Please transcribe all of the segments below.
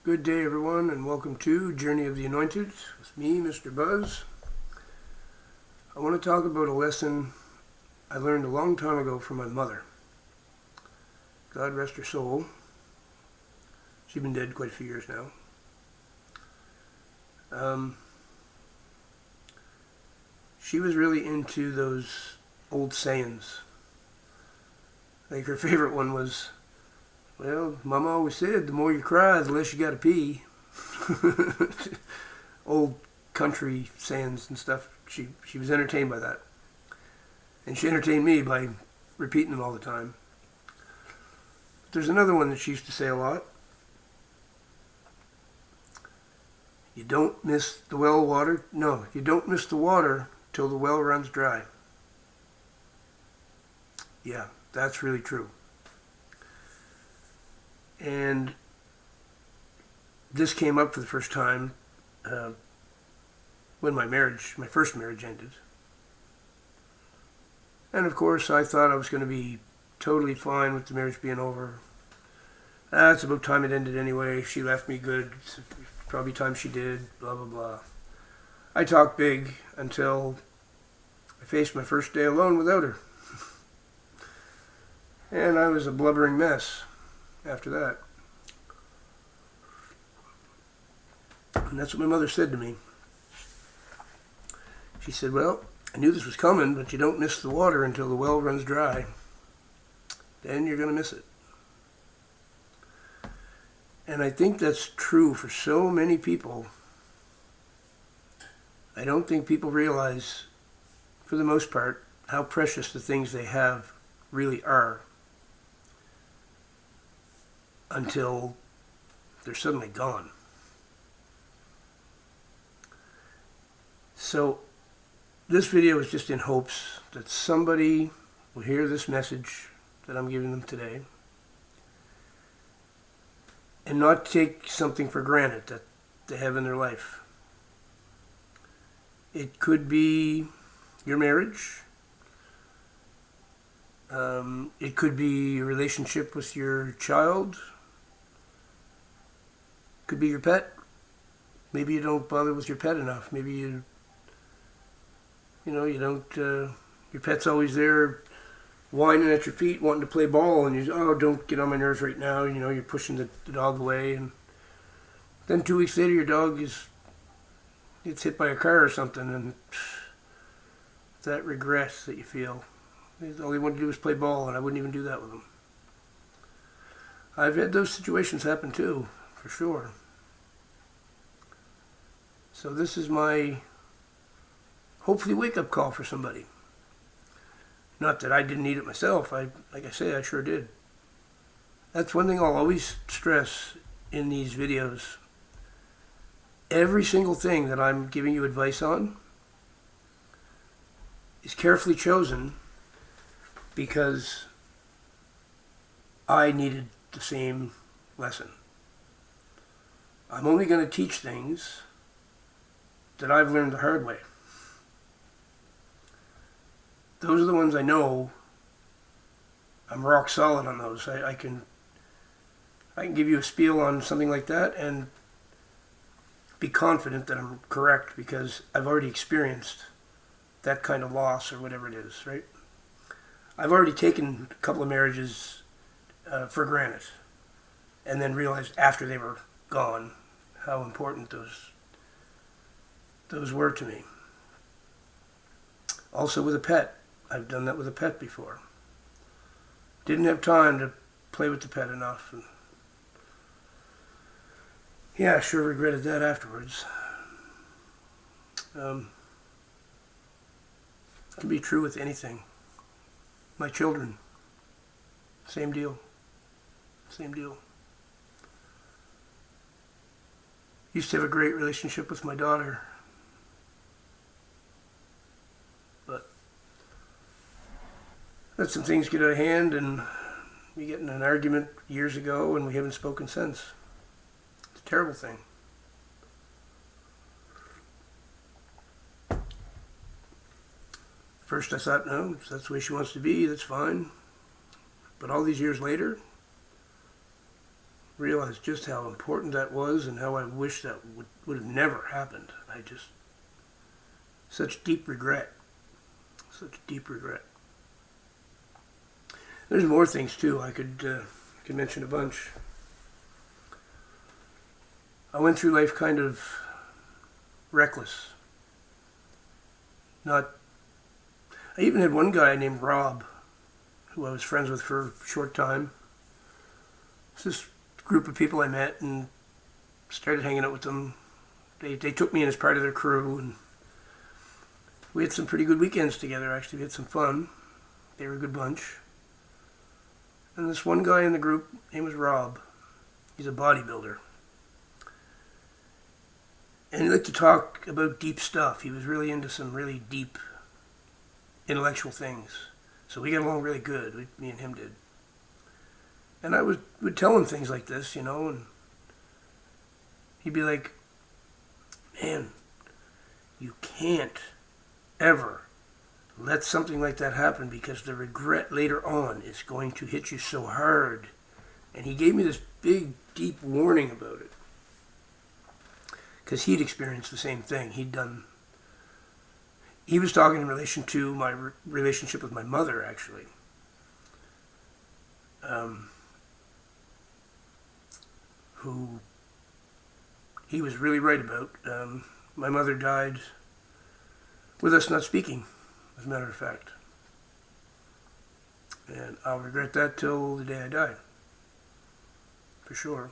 Good day, everyone, and welcome to Journey of the Anointed with me, Mr. Buzz. I want to talk about a lesson I learned a long time ago from my mother. God rest her soul. She's been dead quite a few years now. She was really into those old sayings. I think her favorite one was, well, Mama always said, the more you cry, the less you gotta pee. Old country sayings and stuff. She was entertained by that. And she entertained me by repeating them all the time. But there's another one that she used to say a lot. You don't miss the well water. No, you don't miss the water till the well runs dry. Yeah, that's really true. And this came up for the first time when my first marriage ended. And of course, I thought I was going to be totally fine with the marriage being over. It's about time it ended anyway. She left me good. It's probably time she did, blah, blah, blah. I talked big until I faced my first day alone without her. And I was a blubbering mess after that. And that's what my mother said to me. She said, well, I knew this was coming, but you don't miss the water until the well runs dry. Then you're going to miss it. And I think that's true for so many people. I don't think people realize, for the most part, how precious the things they have really are until they're suddenly gone. So this video is just in hopes that somebody will hear this message that I'm giving them today and not take something for granted that they have in their life. It could be your marriage. It could be a relationship with your child. It could be your pet. Maybe you don't bother with your pet enough. Maybe you don't, your pet's always there whining at your feet, wanting to play ball, and don't get on my nerves right now. You're pushing the dog away, and then 2 weeks later, your dog gets hit by a car or something, and that regret that you feel. All they want to do is play ball, and I wouldn't even do that with them. I've had those situations happen too, for sure. So this is my hopefully wake-up call for somebody. Not that I didn't need it myself. Like I say, I sure did. That's one thing I'll always stress in these videos. Every single thing that I'm giving you advice on is carefully chosen because I needed the same lesson. I'm only going to teach things that I've learned the hard way. Those are the ones I know I'm rock solid on those. I can give you a spiel on something like that and be confident that I'm correct because I've already experienced that kind of loss or whatever it is, right? I've already taken a couple of marriages for granted and then realized after they were gone how important those were to me. Also with a pet. I've done that with a pet before. Didn't have time to play with the pet enough. And yeah, I sure regretted that afterwards. It can be true with anything. My children, same deal. Same deal. Used to have a great relationship with my daughter. But let some things get out of hand and we get in an argument years ago and we haven't spoken since. It's a terrible thing. First I thought, no, if that's the way she wants to be, that's fine. But all these years later, realized just how important that was and how I wish that would have never happened. Such deep regret. Such deep regret. There's more things too. I could mention a bunch. I went through life kind of reckless. I even had one guy named Rob, who I was friends with for a short time. It's this group of people I met and started hanging out with them. They took me in as part of their crew, and we had some pretty good weekends together, actually. We had some fun. They were a good bunch. And this one guy in the group, his name was Rob. He's a bodybuilder. And he liked to talk about deep stuff. He was really into some really deep intellectual things. So we got along really good, me and him did. And I would tell him things like this, and he'd be like, man, you can't ever let something like that happen because the regret later on is going to hit you so hard. And he gave me this big, deep warning about it. Because he'd experienced the same thing. He was talking in relation to my relationship with my mother, actually. Who he was really right about. My mother died with us not speaking, as a matter of fact. And I'll regret that till the day I die. For sure.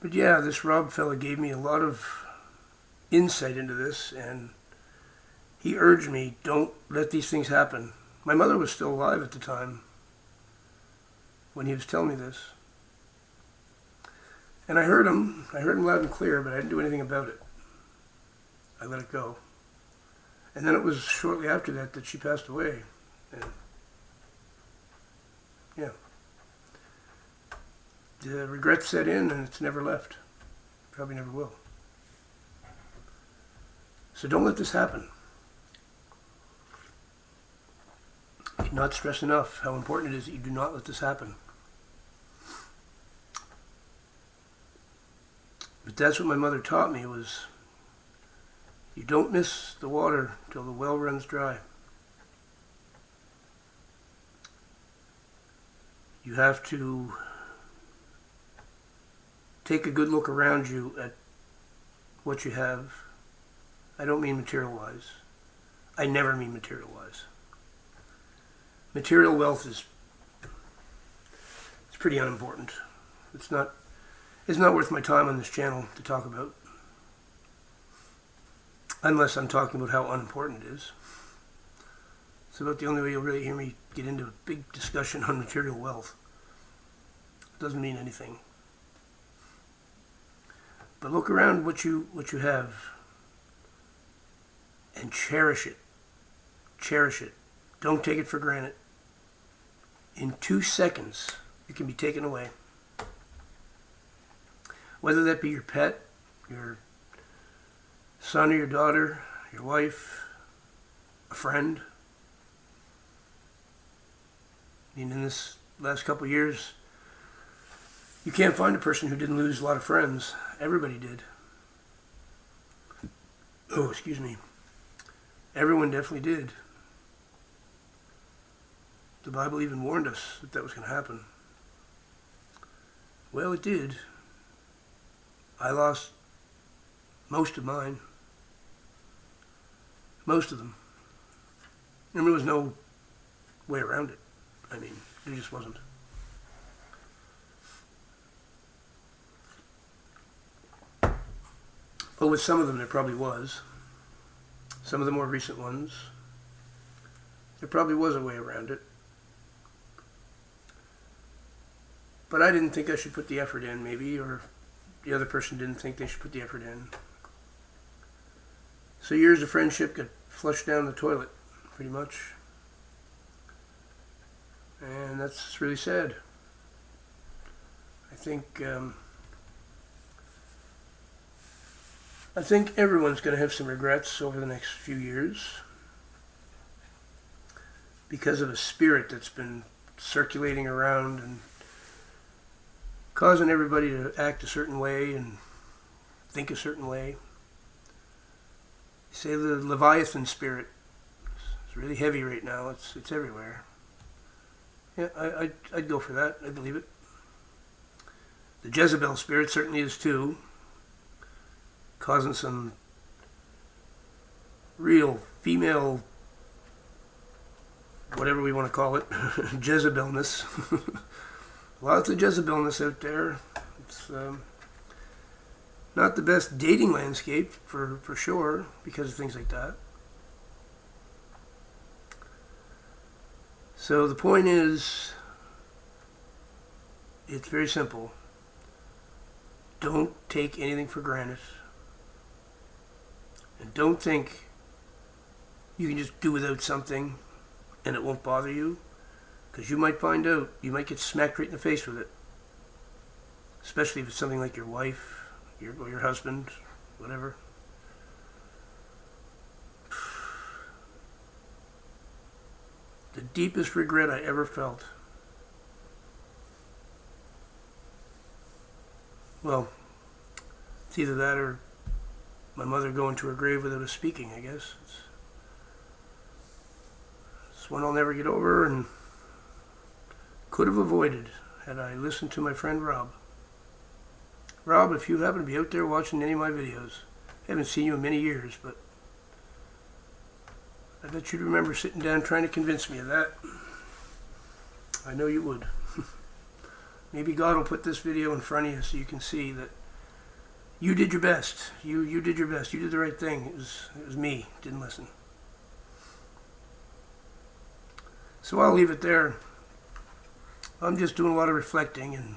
But yeah, this Rob fella gave me a lot of insight into this, and he urged me, don't let these things happen. My mother was still alive at the time when he was telling me this. And I heard him loud and clear, but I didn't do anything about it. I let it go. And then it was shortly after that she passed away. And yeah. The regret set in and it's never left. Probably never will. So don't let this happen. I cannot stress enough how important it is that you do not let this happen. But that's what my mother taught me was you don't miss the water till the well runs dry. You have to take a good look around you at what you have. I don't mean material-wise. I never mean material-wise. Material wealth it's pretty unimportant. It's not worth my time on this channel to talk about. Unless I'm talking about how unimportant it is. It's about the only way you'll really hear me get into a big discussion on material wealth. It doesn't mean anything. But look around what you have and cherish it. Cherish it. Don't take it for granted. In 2 seconds, it can be taken away. Whether that be your pet, your son or your daughter, your wife, a friend. I mean, in this last couple of years, you can't find a person who didn't lose a lot of friends. Everybody did. Oh, excuse me. Everyone definitely did. The Bible even warned us that was going to happen. Well, it did. I lost most of mine. Most of them. And there was no way around it. I mean, there just wasn't. But with some of them, there probably was. Some of the more recent ones, there probably was a way around it. But I didn't think I should put the effort in, maybe, or the other person didn't think they should put the effort in. So years of friendship got flushed down the toilet, pretty much. And that's really sad. I think everyone's going to have some regrets over the next few years because of a spirit that's been circulating around and causing everybody to act a certain way and think a certain way. You say the Leviathan spirit. It's really heavy right now. It's everywhere. Yeah, I'd go for that. I believe it. The Jezebel spirit certainly is too, causing some real female, whatever we want to call it, Jezebelness. Lots of Jezebelness out there. It's not the best dating landscape for sure because of things like that. So the point is, it's very simple. Don't take anything for granted. And don't think you can just do without something and it won't bother you. Because you might find out, you might get smacked right in the face with it. Especially if it's something like your wife, or your husband, whatever. The deepest regret I ever felt. Well, it's either that or my mother going to her grave without us speaking, I guess. It's one I'll never get over and could have avoided had I listened to my friend Rob. Rob, if you happen to be out there watching any of my videos, I haven't seen you in many years, but I bet you'd remember sitting down trying to convince me of that. I know you would. Maybe God will put this video in front of you so you can see that you did your best. You did your best. You did the right thing. It was me. Didn't listen. So I'll leave it there. I'm just doing a lot of reflecting, and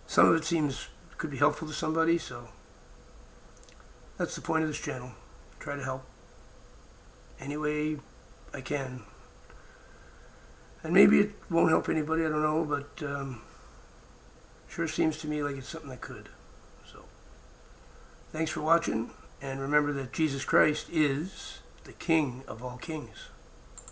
some of it could be helpful to somebody, so that's the point of this channel. Try to help any way I can. And maybe it won't help anybody, I don't know, but sure seems to me like it's something that could. So, thanks for watching, and remember that Jesus Christ is the King of all kings.